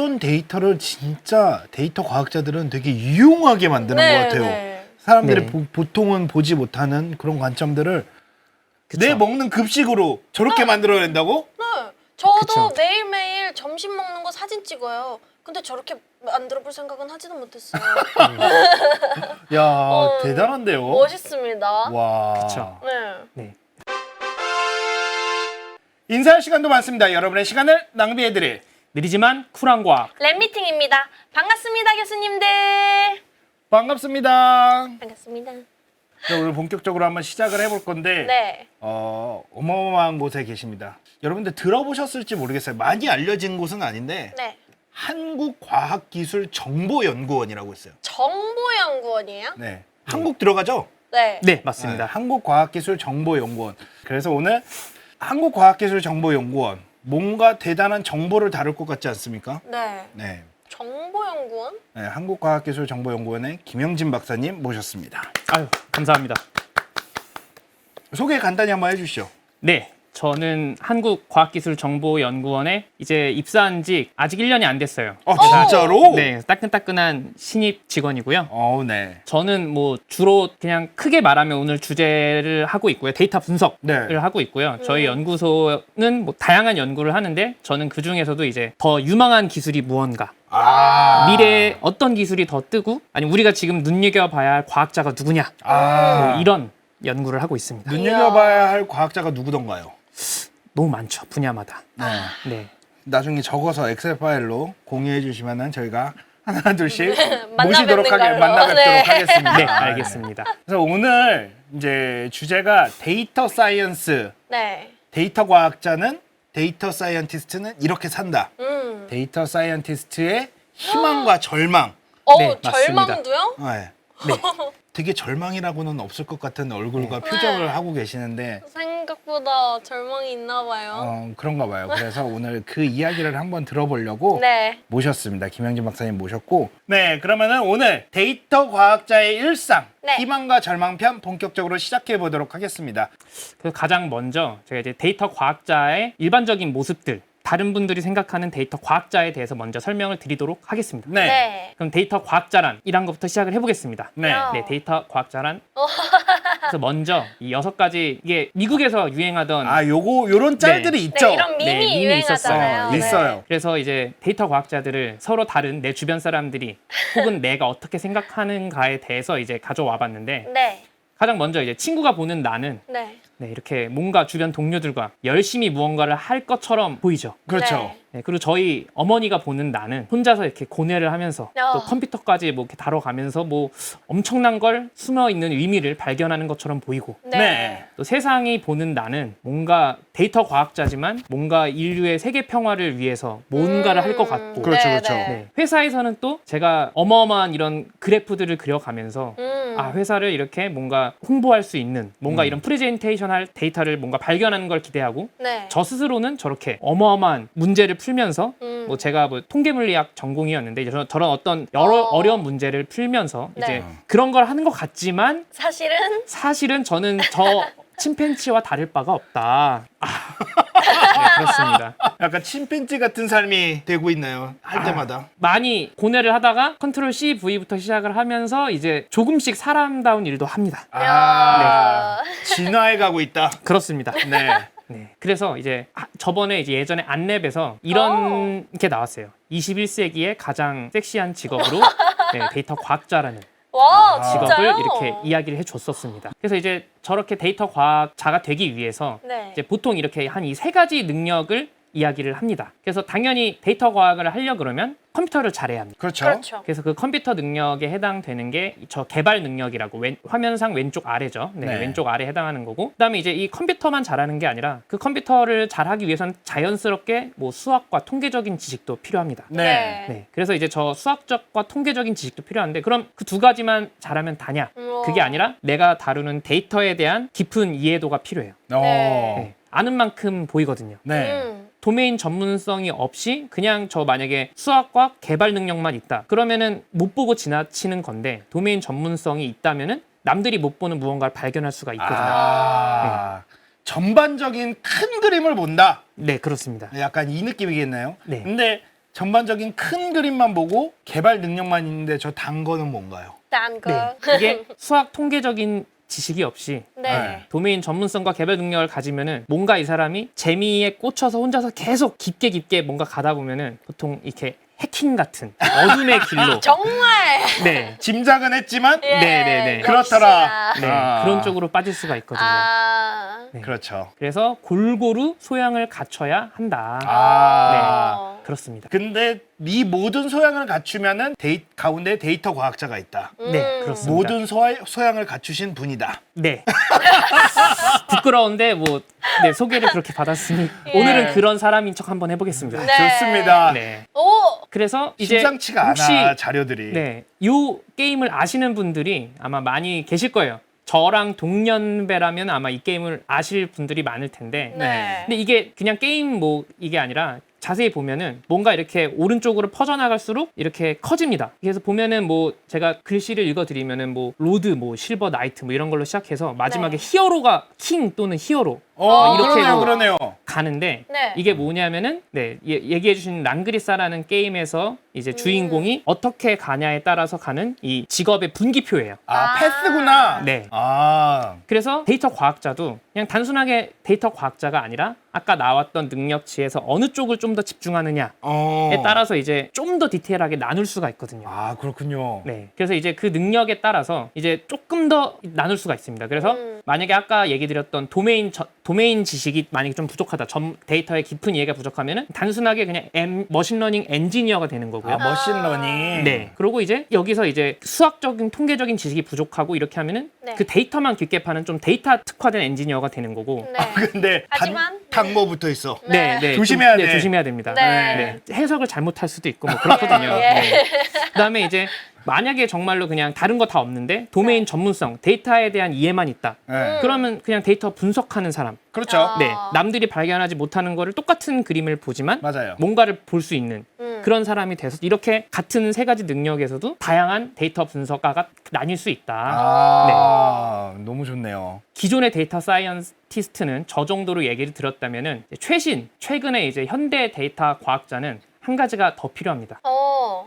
어떤 데이터를 진짜 데이터 과학자들은 되게 유용하게 만드는 것 같아요. 네. 사람들이 네. 보통은 보지 못하는 그런 관점들을 그쵸. 내 먹는 급식으로 저렇게 만들어낸다고? 네. 저도 그쵸. 매일매일 점심 먹는 거 사진 찍어요. 근데 저렇게 만들어 볼 생각은 하지도 못했어요. 야 대단한데요. 멋있습니다. 와. 그쵸. 네. 네. 인사할 시간도 많습니다. 여러분의 시간을 낭비해드릴 느리지만 쿨한 과학. 랩미팅입니다. 반갑습니다, 교수님들. 반갑습니다. 반갑습니다. 자, 오늘 본격적으로 한번 시작을 해볼 건데 네. 어마어마한 곳에 계십니다. 여러분들 들어보셨을지 모르겠어요. 많이 알려진 곳은 아닌데 네. 한국과학기술정보연구원이라고 있어요. 정보연구원이에요? 네, 한국 들어가죠? 네. 네, 맞습니다. 네, 한국과학기술정보연구원. 그래서 오늘 한국과학기술정보연구원 뭔가 대단한 정보를 다룰 것 같지 않습니까? 네. 네, 정보연구원? 네 한국과학기술정보연구원의 김영진 박사님 모셨습니다. 아유, 감사합니다. 소개 간단히 한번 해주시죠. 네, 저는 한국과학기술정보연구원에 이제 입사한 지 아직 1년이 안 됐어요. 진짜로? 네, 따끈따끈한 신입 직원이고요. 네. 저는 뭐 주로 그냥 크게 말하면 오늘 주제를 하고 있고요. 데이터 분석을 네. 하고 있고요. 저희 연구소는 뭐 다양한 연구를 하는데 저는 그 중에서도 이제 더 유망한 기술이 무언가, 미래에 어떤 기술이 더 뜨고, 아니 우리가 지금 눈여겨봐야 할 과학자가 누구냐, 뭐 이런 연구를 하고 있습니다. 눈여겨봐야 할 과학자가 누구던가요? 너무 많죠, 분야마다. 네. 네. 나중에 적어서 엑셀 파일로 공유해 주시면은 저희가 하나 둘씩 만나 모시도록 뵙는 걸로. 만나 뵙도록 네. 하겠습니다. 네, 알겠습니다. 그래서 오늘 이제 주제가 데이터 사이언스, 네. 데이터 과학자는 데이터 사이언티스트는 이렇게 산다. 음. 데이터 사이언티스트의 희망과 절망. 네, 맞습니다. 절망도요? 네. 네. 되게 절망이라고는 없을 것 같은 얼굴과 표정을 하고 계시는데 생각보다 절망이 있나 봐요. 그런가 봐요. 그래서 오늘 그 이야기를 한번 들어보려고 네. 모셨습니다. 김영진 박사님 모셨고. 네, 그러면은 오늘 데이터 과학자의 일상, 네. 희망과 절망편 본격적으로 시작해 보도록 하겠습니다. 그래서 가장 먼저 제가 이제 데이터 과학자의 일반적인 모습들, 다른 분들이 생각하는 데이터 과학자에 대해서 먼저 설명을 드리도록 하겠습니다. 네. 네. 그럼 데이터 과학자란 이란 것부터 시작을 해보겠습니다. 네. 야. 네, 데이터 과학자란. 그래서 먼저 이 6가지, 이게 미국에서 유행하던 요런 짤들이 있죠. 네, 이런 밈이 네, 밈이 유행하잖아요. 있었어요. 네. 있어요. 그래서 이제 데이터 과학자들을 서로 다른 내 주변 사람들이 혹은 내가 어떻게 생각하는가에 대해서 이제 가져와 봤는데, 네. 가장 먼저 이제 친구가 보는 나는 네. 네, 이렇게 뭔가 주변 동료들과 열심히 무언가를 할 것처럼 보이죠. 그렇죠. 네. 네, 그리고 저희 어머니가 보는 나는 혼자서 이렇게 고뇌를 하면서 또 어. 컴퓨터까지 뭐 이렇게 다뤄가면서 뭐 엄청난 걸 숨어 있는 의미를 발견하는 것처럼 보이고, 네. 네. 또 세상이 보는 나는 뭔가 데이터 과학자지만 뭔가 인류의 세계 평화를 위해서 뭔가를 할 것 같고, 그렇죠, 네, 그렇죠. 네. 네, 회사에서는 또 제가 어마어마한 이런 그래프들을 그려가면서 아, 회사를 이렇게 뭔가 홍보할 수 있는 뭔가 이런 프레젠테이션 할 데이터를 뭔가 발견하는 걸 기대하고, 네. 저 스스로는 저렇게 어마어마한 문제를 풀면서 뭐 제가 뭐 통계물리학 전공이었는데 이제 저런 어떤 여러 어려운 문제를 풀면서 네. 이제 그런 걸 하는 것 같지만 사실은 저는 저 침팬지와 다를 바가 없다. 네, 그렇습니다. 약간 침팬지 같은 삶이 되고 있나요? 할 때마다. 많이 고뇌를 하다가 컨트롤 C, V부터 시작을 하면서 이제 조금씩 사람다운 일도 합니다. 야. 진화해 가고 있다. 그렇습니다. 네. 네. 그래서 이제 저번에 이제 예전에 안랩에서 이런 게 나왔어요. 21세기의 가장 섹시한 직업으로 네, 데이터 과학자라는 와, 직업을 진짜요? 이렇게 이야기를 해줬었습니다. 그래서 이제 저렇게 데이터 과학자가 되기 위해서 네. 이제 보통 이렇게 한 이 3가지 능력을 이야기를 합니다. 그래서 당연히 데이터 과학을 하려 그러면 컴퓨터를 잘해야 합니다. 그렇죠. 그렇죠. 그래서 그 컴퓨터 능력에 해당되는 게 저 개발 능력이라고 화면상 왼쪽 아래죠. 네, 네. 왼쪽 아래에 해당하는 거고, 그다음에 이제 이 컴퓨터만 잘하는 게 아니라 그 컴퓨터를 잘하기 위해서는 자연스럽게 뭐 수학과 통계적인 지식도 필요합니다. 네. 네, 그래서 이제 저 수학적과 통계적인 지식도 필요한데 그럼 그 2가지만 잘하면 다냐? 그게 아니라 내가 다루는 데이터에 대한 깊은 이해도가 필요해요. 네, 아는 만큼 보이거든요. 네. 도메인 전문성이 없이 그냥 저 만약에 수학과 개발 능력만 있다. 그러면은 못 보고 지나치는 건데, 도메인 전문성이 있다면은 남들이 못 보는 무언가를 발견할 수가 있거든요. 전반적인 큰 그림을 본다. 네, 그렇습니다. 약간 이 느낌이겠네요. 네. 근데 전반적인 큰 그림만 보고 개발 능력만 있는데 저 단 거는 뭔가요? 딴 거. 네. 이게 수학 통계적인 지식이 없이 네. 도메인 전문성과 개발 능력을 가지면은 뭔가 이 사람이 재미에 꽂혀서 혼자서 계속 깊게 뭔가 가다 보면은 보통 이렇게 해킹 같은 어둠의 길로 정말. 네. 짐작은 했지만 예, 네. 그렇더라. 역시나. 네. 아. 그런 쪽으로 빠질 수가 있거든요. 네. 그렇죠. 그래서 골고루 소양을 갖춰야 한다. 아. 그렇습니다. 근데 이 모든 소양을 갖추면은 가운데 데이터 과학자가 있다. 네, 그렇습니다. 모든 소양을 갖추신 분이다. 네. 부끄러운데 뭐 네, 소개를 그렇게 받았으니 예. 오늘은 그런 사람인 척 한번 해보겠습니다. 네. 좋습니다. 네. 오. 그래서 이제 심상치가 혹시 않아 자료들이. 네, 요 게임을 아시는 분들이 아마 많이 계실 거예요. 저랑 동년배라면 아마 이 게임을 아실 분들이 많을 텐데. 네. 근데 이게 그냥 게임 뭐 이게 아니라 자세히 보면은 뭔가 이렇게 오른쪽으로 퍼져나갈수록 이렇게 커집니다. 그래서 보면은 뭐 제가 글씨를 읽어드리면은 뭐 로드, 뭐 실버, 나이트 뭐 이런 걸로 시작해서 마지막에 네. 히어로가 킹 또는 히어로 이렇게 그러네요, 뭐 그러네요. 가는데 네. 이게 뭐냐면은 네 얘기해주신 랑그리사라는 게임에서 이제 주인공이 어떻게 가냐에 따라서 가는 이 직업의 분기표예요. 아, 패스구나. 네. 아, 그래서 데이터 과학자도 그냥 단순하게 데이터 과학자가 아니라 아까 나왔던 능력치에서 어느 쪽을 좀 더 집중하느냐에 따라서 이제 좀 더 디테일하게 나눌 수가 있거든요. 아, 그렇군요. 네. 그래서 이제 그 능력에 따라서 이제 조금 더 나눌 수가 있습니다. 그래서 만약에 아까 얘기 드렸던 도메인 지식이 만약에 좀 부족하다. 데이터의 깊은 이해가 부족하면은 단순하게 그냥 머신러닝 엔지니어가 되는 거고요. 아, 머신러닝. 네. 그리고 이제 여기서 이제 수학적인 통계적인 지식이 부족하고 이렇게 하면은 네. 그 데이터만 깊게 파는 좀 데이터 특화된 엔지니어가 되는 거고. 네. 근데 하지만 단모 붙어 있어. 네. 조심해야 돼. 조심해야 됩니다. 네. 해석을 잘못할 수도 있고 뭐 그렇거든요. 예. 네. 그다음에 이제 만약에 정말로 그냥 다른 거 다 없는데 도메인 전문성, 데이터에 대한 이해만 있다. 네. 그러면 그냥 데이터 분석하는 사람. 그렇죠. 아. 네. 남들이 발견하지 못하는 거를 똑같은 그림을 보지만 맞아요. 뭔가를 볼 수 있는 그런 사람이 돼서 이렇게 같은 세 가지 능력에서도 다양한 데이터 분석가가 나뉠 수 있다. 아, 너무 좋네요. 기존의 데이터 사이언티스트는 저 정도로 얘기를 들었다면은 최근에 이제 현대 데이터 과학자는 한 가지가 더 필요합니다.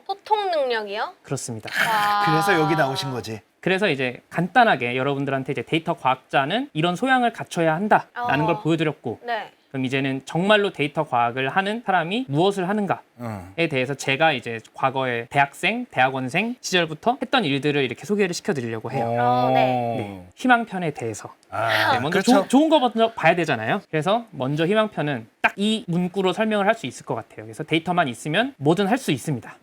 소통 능력이요? 그렇습니다. 아. 그래서 여기 나오신 거지. 그래서 이제 간단하게 여러분들한테 이제 데이터 과학자는 이런 소양을 갖춰야 한다라는 걸 보여드렸고, 네. 그럼 이제는 정말로 데이터 과학을 하는 사람이 무엇을 하는가에 대해서 제가 이제 과거에 대학생, 대학원생 시절부터 했던 일들을 이렇게 소개를 시켜드리려고 해요. 네. 네, 희망편에 대해서. 아, 네, 먼저 그렇죠. 좋은 거 먼저 봐야 되잖아요. 그래서 먼저 희망편은 딱 이 문구로 설명을 할 수 있을 것 같아요. 그래서 데이터만 있으면 뭐든 할 수 있습니다.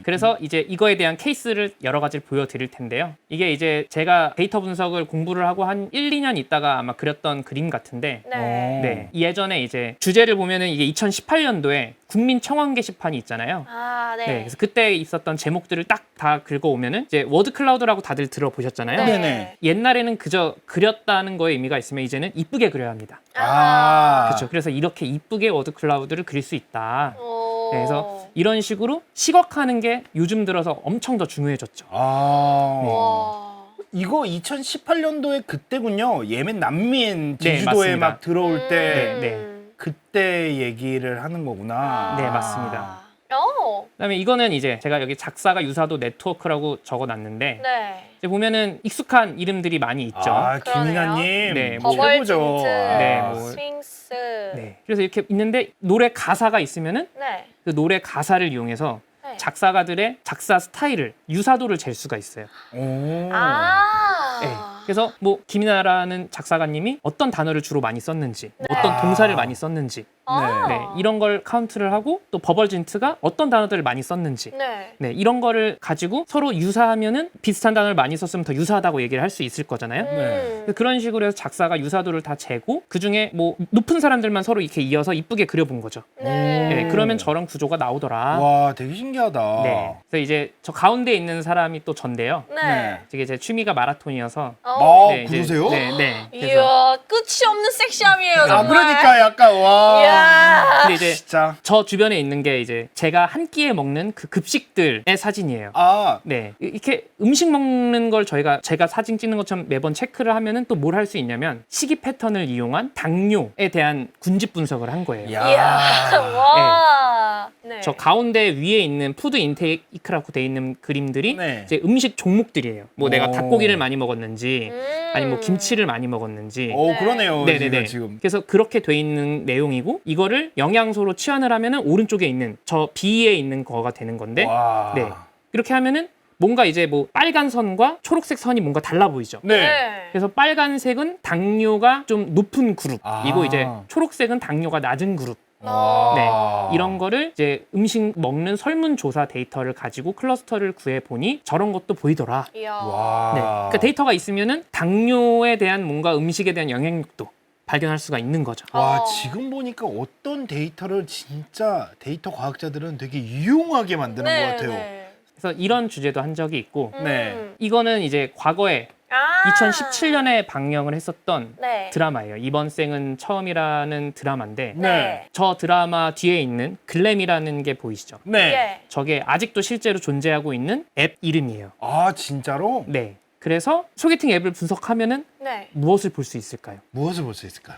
그래서 이제 이거에 대한 케이스를 여러 가지를 보여드릴 텐데요. 이게 이제 제가 데이터 분석을 공부를 하고 한 1, 2년 있다가 아마 그렸던 그림 같은데 네, 예전에 이제 주제를 보면은 이게 2018년도에 국민청원 게시판이 있잖아요. 아, 네. 네, 그래서 그때 있었던 제목들을 딱 다 긁어오면은 이제 워드 클라우드라고 다들 들어보셨잖아요. 네네. 옛날에는 그저 그렸다는 거에 의미가 있으면 이제는 이쁘게 그려야 합니다. 아, 그렇죠. 그래서 이렇게 이쁘게 워드 클라우드를 그릴 수 있다. 오. 네, 그래서 이런 식으로 시각화하는 게 요즘 들어서 엄청 더 중요해졌죠. 아, 와. 이거 2018년도에 그때군요. 예멘 난민 네, 제주도에 맞습니다. 막 들어올 때 네. 그때 얘기를 하는 거구나. 네, 맞습니다. 오. 그다음에 이거는 이제 제가 여기 작사가 유사도 네트워크라고 적어놨는데 네. 이제 보면은 익숙한 이름들이 많이 있죠. 아, 그러네요. 김이나님. 네, 뭐 최고죠. 버벌진트, 네, 뭐 스윙스. 네. 그래서 이렇게 있는데 노래 가사가 있으면은 네. 그 노래 가사를 이용해서 네. 작사가들의 작사 스타일을 유사도를 잴 수가 있어요. 오. 아. 네. 그래서 뭐 김이나라는 작사가님이 어떤 단어를 주로 많이 썼는지, 어떤 동사를 많이 썼는지, 아. 네, 이런 걸 카운트를 하고 또 버벌진트가 어떤 단어들을 많이 썼는지, 네. 네, 이런 거를 가지고 서로 유사하면은 비슷한 단어를 많이 썼으면 더 유사하다고 얘기를 할 수 있을 거잖아요. 네. 그런 식으로 해서 작사가 유사도를 다 재고 그 중에 뭐 높은 사람들만 서로 이렇게 이어서 이쁘게 그려본 거죠. 네. 네, 그러면 저런 구조가 나오더라. 와, 되게 신기하다. 네. 그래서 이제 저 가운데 있는 사람이 또 전데요. 네. 이게 제 취미가 마라톤이어서. 어, 이제- 그러세요? 네, 네. 그래서 이야, 끝이 없는 섹시함이에요, 아, 정말. 그러니까 약간 와. 이야. 근데 이제 진짜. 저 주변에 있는 게 이제 제가 한 끼에 먹는 그 급식들의 사진이에요. 아, 네. 이렇게 음식 먹는 걸 제가 사진 찍는 것처럼 매번 체크를 하면은 또 뭘 할 수 있냐면 식이 패턴을 이용한 당뇨에 대한 군집 분석을 한 거예요. 야. 이야. 와. 네. 저 가운데 위에 있는 푸드 인테이크라고 돼 있는 그림들이 네. 이제 음식 종목들이에요. 뭐 내가 오. 닭고기를 많이 먹었는지 아니 뭐 김치를 많이 음. 먹었는지. 오 네. 그러네요. 네네네. 지금. 그래서 그렇게 돼 있는 내용이고 이거를 영양소로 치환을 하면은 오른쪽에 있는 저 B에 있는 거가 되는 건데 와. 네. 이렇게 하면은 뭔가 이제 뭐 빨간 선과 초록색 선이 뭔가 달라 보이죠. 네. 그래서 빨간색은 당뇨가 좀 높은 그룹이고 아. 이제 초록색은 당뇨가 낮은 그룹. 어. 네, 이런 거를 이제 음식 먹는 설문조사 데이터를 가지고 클러스터를 구해 보니 저런 것도 보이더라. 이야. 와. 네, 그러니까 데이터가 있으면은 당뇨에 대한 뭔가 음식에 대한 영향력도 발견할 수가 있는 거죠. 와 어. 지금 보니까 어떤 데이터를 진짜 데이터 과학자들은 되게 유용하게 만드는 네, 것 같아요. 네. 그래서 이런 주제도 한 적이 있고 네. 이거는 이제 과거에 아. 2017년에 방영을 했었던 네. 드라마예요. 이번 생은 처음이라는 드라마인데 네. 저 드라마 뒤에 있는 글램이라는 게 보이시죠? 네. 예. 저게 아직도 실제로 존재하고 있는 앱 이름이에요. 아 진짜로? 네. 그래서 소개팅 앱을 분석하면은 네. 무엇을 볼 수 있을까요? 무엇을 볼 수 있을까요?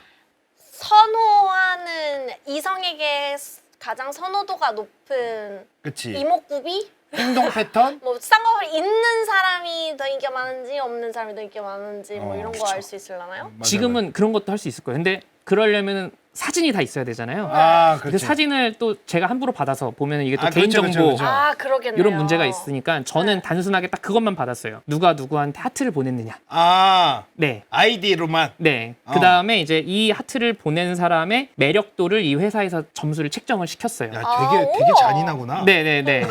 선호하는 이성에게 가장 선호도가 높은 그치. 이목구비? 행동 패턴? 뭐 쌍꺼풀 있는 사람이 더 인기가 많은지 없는 사람이 더 인기가 많은지 뭐 이런 거 그쵸. 알 수 있으려나요? 맞아, 지금은 그런 것도 할 수 있을 거예요. 근데 그러려면은 사진이 다 있어야 되잖아요. 맞아. 아 그 그렇지. 사진을 또 제가 함부로 받아서 보면 이게 또 아, 그렇죠, 개인정보 그렇죠, 그렇죠. 아 그러겠네요. 이런 문제가 있으니까 저는 단순하게 딱 그것만 받았어요. 누가 누구한테 하트를 보냈느냐. 아 네. 아이디로만. 네. 어. 그 다음에 이제 이 하트를 보낸 사람의 매력도를 이 회사에서 점수를 책정을 시켰어요. 야 아, 되게 우와. 잔인하구나. 네네네.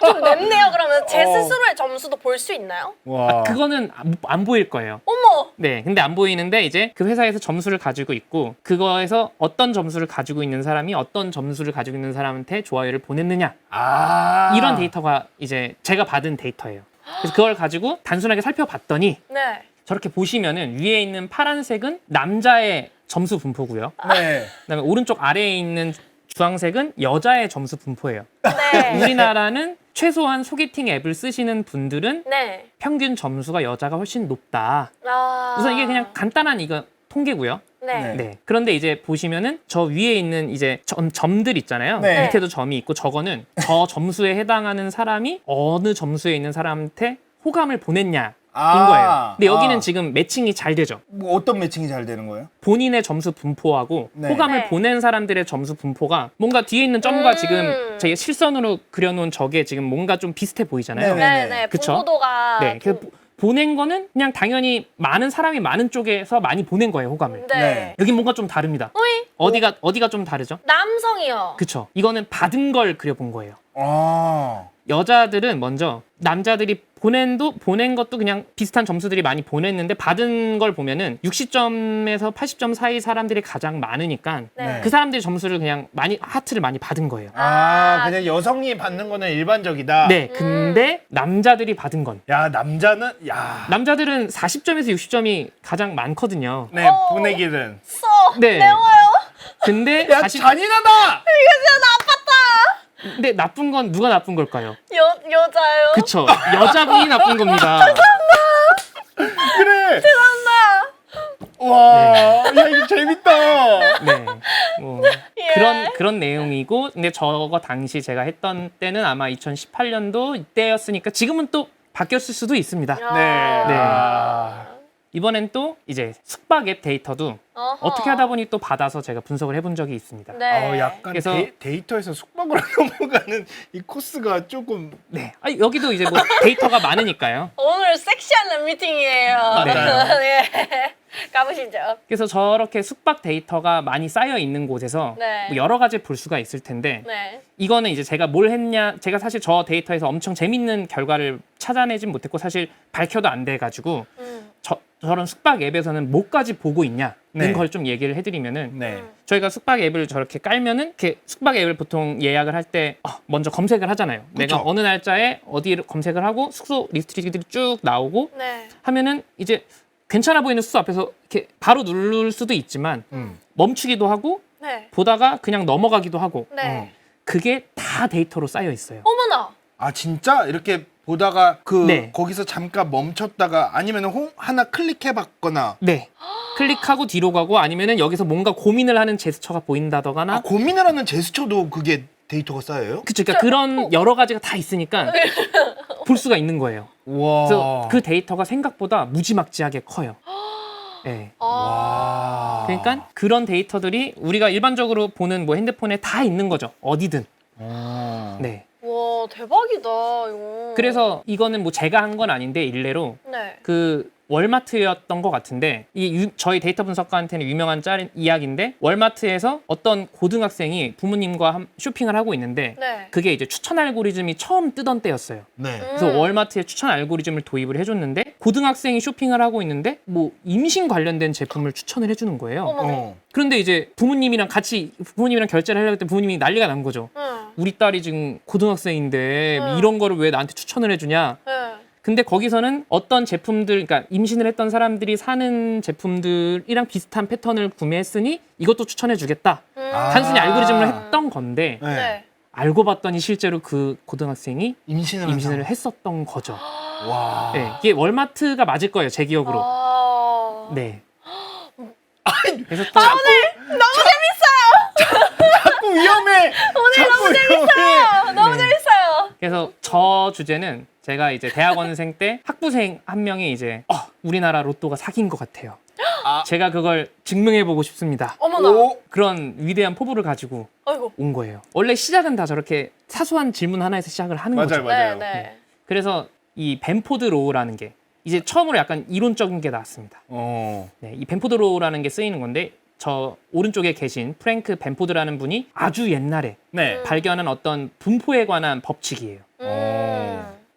좀 맵네요. 그러면 제 어. 스스로의 점수도 볼 수 있나요? 와. 그거는 안 보일 거예요. 어머. 네. 근데 안 보이는데 이제 그 회사에서 점수를 가지고 있고 그거에서 어떤 점수를 가지고 있는 사람이 어떤 점수를 가지고 있는 사람한테 좋아요를 보냈느냐. 아 이런 데이터가 이제 제가 받은 데이터예요. 그래서 그걸 가지고 단순하게 살펴봤더니 네. 저렇게 보시면은 위에 있는 파란색은 남자의 점수 분포고요. 네. 그다음에 오른쪽 아래에 있는 주황색은 여자의 점수 분포예요. 네. 우리나라는 최소한 소개팅 앱을 쓰시는 분들은 네. 평균 점수가 여자가 훨씬 높다. 아. 우선 이게 그냥 간단한 이거 통계고요. 네. 네. 그런데 이제 보시면은 저 위에 있는 이제 점들 있잖아요. 네. 밑에도 점이 있고 저거는 저 점수에 해당하는 사람이 어느 점수에 있는 사람한테 호감을 보냈냐. 인 거예요. 근데 여기는 지금 매칭이 잘 되죠. 뭐 어떤 매칭이 잘 되는 거예요? 본인의 점수 분포하고 네. 호감을 네. 보낸 사람들의 점수 분포가 뭔가 뒤에 있는 점과 음. 지금 제 실선으로 그려놓은 저게 지금 뭔가 좀 비슷해 보이잖아요. 네. 네네. 그쵸? 분포도가. 네. 그래서 보낸 거는 그냥 당연히 많은 사람이 많은 쪽에서 많이 보낸 거예요, 호감을. 네. 네. 여긴 뭔가 좀 다릅니다. 어이? 어디가 좀 다르죠? 남성이요. 그쵸. 이거는 받은 걸 그려본 거예요. 아. 여자들은 먼저 남자들이 보낸 것도 그냥 비슷한 점수들이 많이 보냈는데 받은 걸 보면은 60점에서 80점 사이 사람들이 가장 많으니까 네. 그 사람들이 점수를 그냥 많이 하트를 많이 받은 거예요. 아, 그냥 여성이 받는 거는 일반적이다. 네, 근데 남자들이 받은 건 야, 남자는 남자들은 40점에서 60점이 가장 많거든요. 네, 어. 보내기는. 써. 네. 매워요. 근데 야, 잔인하다. 근데 나쁜 건 누가 나쁜 걸까요? 여자요. 그쵸. 여자분이 나쁜 겁니다. 그래. 죄송합니다. 와, 야, 이거 재밌다. 네. 뭐 예. 그런 내용이고 근데 저거 당시 제가 했던 때는 아마 2018년도 이때였으니까 지금은 또 바뀌었을 수도 있습니다. 야. 네. 네. 아. 이번엔 또 이제 숙박 앱 데이터도 어허. 어떻게 하다 보니 또 받아서 제가 분석을 해본 적이 있습니다. 네. 약간 그래서- 데이터에서 숙박으로 넘어가는 이 코스가 조금 네. 여기도 이제 뭐 데이터가 많으니까요. 오늘 섹시한 미팅이에요. 맞아요. 네. 가보시죠. 그래서 저렇게 숙박 데이터가 많이 쌓여 있는 곳에서 네. 뭐 여러 가지 볼 수가 있을 텐데 네. 이거는 이제 제가 뭘 했냐 제가 사실 저 데이터에서 엄청 재밌는 결과를 찾아내진 못했고 사실 밝혀도 안 돼가지고 저런 숙박 앱에서는 뭐까지 보고 있냐는 네. 걸 좀 얘기를 해드리면은 네. 저희가 숙박 앱을 저렇게 깔면은 이렇게 숙박 앱을 보통 예약을 할 때 먼저 검색을 하잖아요. 내가 그쵸. 어느 날짜에 어디를 검색을 하고 숙소 리스트들이 쭉 나오고 네. 하면은 이제 괜찮아 보이는 숙소 앞에서 이렇게 바로 누를 수도 있지만 멈추기도 하고 네. 보다가 그냥 넘어가기도 하고 네. 그게 다 데이터로 쌓여 있어요. 어머나. 아, 진짜 이렇게 보다가 네. 거기서 잠깐 멈췄다가 아니면 하나 클릭해 봤거나 네. 클릭하고 뒤로 가고 아니면은 여기서 뭔가 고민을 하는 제스처가 보인다거나 고민을 하는 제스처도 그게 데이터가 쌓여요? 그쵸. 그러니까 그런 여러 가지가 다 있으니까 볼 수가 있는 거예요. 와. 그래서 그 데이터가 생각보다 무지막지하게 커요. 네. 아. 그러니까 그런 데이터들이 우리가 일반적으로 보는 뭐 핸드폰에 다 있는 거죠. 어디든. 네. 와, 대박이다, 이거. 그래서 이거는 뭐 제가 한 건 아닌데 일례로 네. 그 월마트였던 것 같은데 저희 데이터 분석가한테는 유명한 이야기인데 월마트에서 어떤 고등학생이 부모님과 쇼핑을 하고 있는데 네. 그게 이제 추천 알고리즘이 처음 뜨던 때였어요. 네. 그래서 월마트에 추천 알고리즘을 도입을 해줬는데 고등학생이 쇼핑을 하고 있는데 뭐 임신 관련된 제품을 추천을 해주는 거예요. 어머. 그런데 이제 부모님이랑 결제를 하려고 했더니 부모님이 난리가 난 거죠. 응. 우리 딸이 지금 고등학생인데 응. 이런 거를 왜 나한테 추천을 해주냐. 네. 근데 거기서는 어떤 제품들, 그러니까 임신을 했던 사람들이 사는 제품들이랑 비슷한 패턴을 구매했으니 이것도 추천해주겠다. 아. 단순히 알고리즘을 했던 건데 네. 네. 알고 봤더니 실제로 그 고등학생이 임신을 임신을 했었던 거죠. 와. 네, 이게 월마트가 맞을 거예요, 제 기억으로. 아. 네. 그래서 또 자꾸 위험해. 오늘 너무 재밌어요. 너무 네. 재밌어요. 그래서 저 주제는 제가 이제 대학원생 때 학부생 한 명이 이제 우리나라 로또가 사기인 것 같아요. 아. 제가 그걸 증명해보고 싶습니다. 어머나. 오. 그런 위대한 포부를 가지고 아이고. 온 거예요. 원래 시작은 다 저렇게 사소한 질문 하나에서 시작을 하는 맞아요, 거죠. 맞아요. 네, 네. 그래서 이 벤포드 로우라는 게 이제 처음으로 약간 이론적인 게 나왔습니다. 네, 이 벤포드 로우라는 게 쓰이는 건데 저 오른쪽에 계신 프랭크 벤포드라는 분이 아주 옛날에 네. 발견한 어떤 분포에 관한 법칙이에요.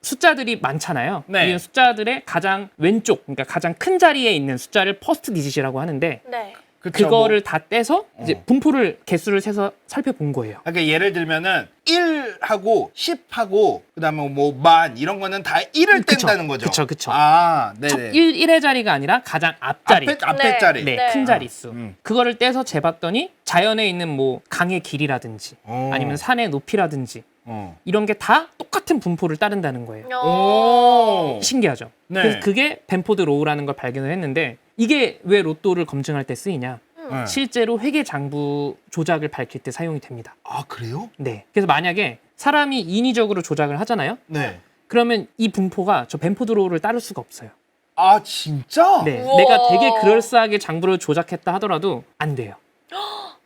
숫자들이 많잖아요. 네. 이 숫자들의 가장 왼쪽, 그러니까 가장 큰 자리에 있는 숫자를 퍼스트 디짓이라고 하는데 네. 그쵸, 그거를 다 떼서 이제 어. 분포를 개수를 세서 살펴본 거예요. 그러니까 예를 들면은 1하고 10하고 그다음에 뭐 만 이런 거는 다 1을 그쵸, 뗀다는 거죠. 그쵸. 아, 첫 네네. 1의 자리가 아니라 가장 앞자리. 앞에 네. 자리. 네, 네. 큰 자릿수. 음. 그거를 떼서 재봤더니 자연에 있는 뭐 강의 길이라든지 어. 아니면 산의 높이라든지 이런 게 다 똑같은 분포를 따른다는 거예요. 오. 신기하죠? 네. 그래서 그게 벤포드 로우라는 걸 발견을 했는데 이게 왜 로또를 검증할 때 쓰이냐? 네. 실제로 회계 장부 조작을 밝힐 때 사용이 됩니다. 아, 그래요? 네. 그래서 만약에 사람이 인위적으로 조작을 하잖아요. 네. 그러면 이 분포가 저 벤포드 로우를 따를 수가 없어요. 아, 진짜? 네. 우와. 내가 되게 그럴싸하게 장부를 조작했다 하더라도 안 돼요.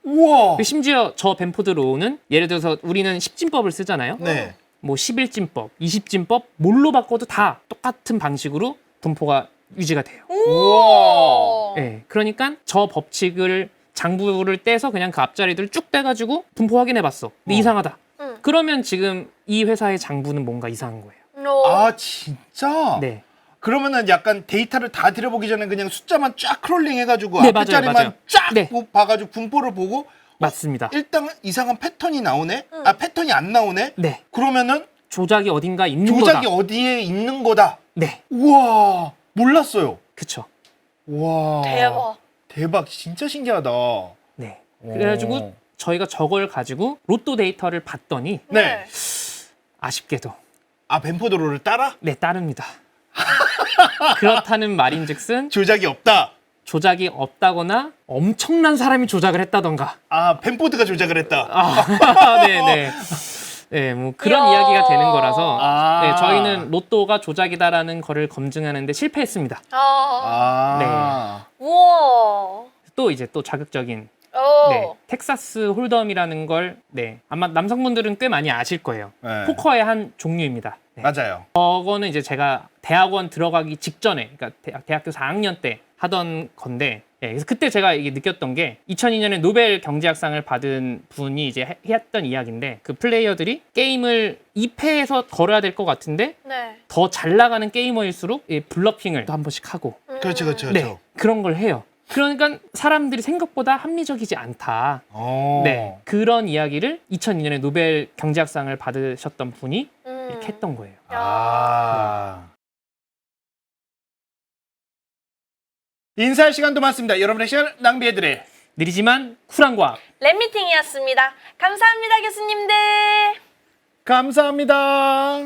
우와. 심지어 저 벤포드 로우는 예를 들어서 우리는 10진법을 쓰잖아요. 네. 뭐 11진법, 20진법 뭘로 바꿔도 다 똑같은 방식으로 분포가 유지가 돼요. 우와. 네, 그러니까 저 법칙을 장부를 떼서 그냥 그 앞자리들을 쭉 떼가지고 분포 확인해봤어. 근데 이상하다. 응. 그러면 지금 이 회사의 장부는 뭔가 이상한 거예요. 아, 진짜? 네, 그러면은 약간 데이터를 다 들여보기 전에 그냥 숫자만 쫙 크롤링 해가지고 네, 앞에 맞아요, 자리만 맞아요. 쫙 네. 봐가지고 분포를 보고 맞습니다. 일단 이상한 패턴이 나오네? 아, 패턴이 안 나오네? 네, 그러면은 조작이 어딘가 있는 조작이 거다. 어디에 있는 거다. 네, 우와, 몰랐어요. 그쵸. 와. 대박. 대박, 진짜 신기하다. 네, 그래가지고 저희가 저걸 가지고 로또 데이터를 봤더니 네. 아쉽게도 아, 벤포드로를 따라? 네, 따릅니다. 그렇다는 말인즉슨 조작이 없다. 조작이 없다거나 엄청난 사람이 조작을 했다던가. 아, 벤포드가 조작을 했다. 네네. 네, 뭐 그런 이야. 이야기가 되는 거라서 아. 네, 저희는 로또가 조작이다라는 거를 검증하는데 실패했습니다. 아. 우와. 또 이제 또 자극적인 오. 네, 텍사스 홀덤이라는 걸 네, 아마 남성분들은 꽤 많이 아실 거예요. 네. 포커의 한 종류입니다. 네. 맞아요. 저거는 이제 제가 대학원 들어가기 직전에, 그러니까 대학교 4학년 때 하던 건데, 예, 그래서 그때 제가 이게 느꼈던 게 2002년에 노벨 경제학상을 받은 분이 이제 했던 이야기인데, 그 플레이어들이 게임을 2패에서 걸어야 될 것 같은데 네. 더 잘 나가는 게이머일수록 이 블러핑을 또 한 번씩 하고, 그렇죠, 그렇죠, 네, 그렇죠. 그런 걸 해요. 그러니까 사람들이 생각보다 합리적이지 않다. 네, 그런 이야기를 2002년에 노벨 경제학상을 받으셨던 분이 이렇게 했던 거예요. 아. 인사할 시간도 많습니다. 여러분의 시간을 낭비해드릴. 느리지만 쿨한 과학. 랩미팅이었습니다. 감사합니다, 교수님들. 감사합니다.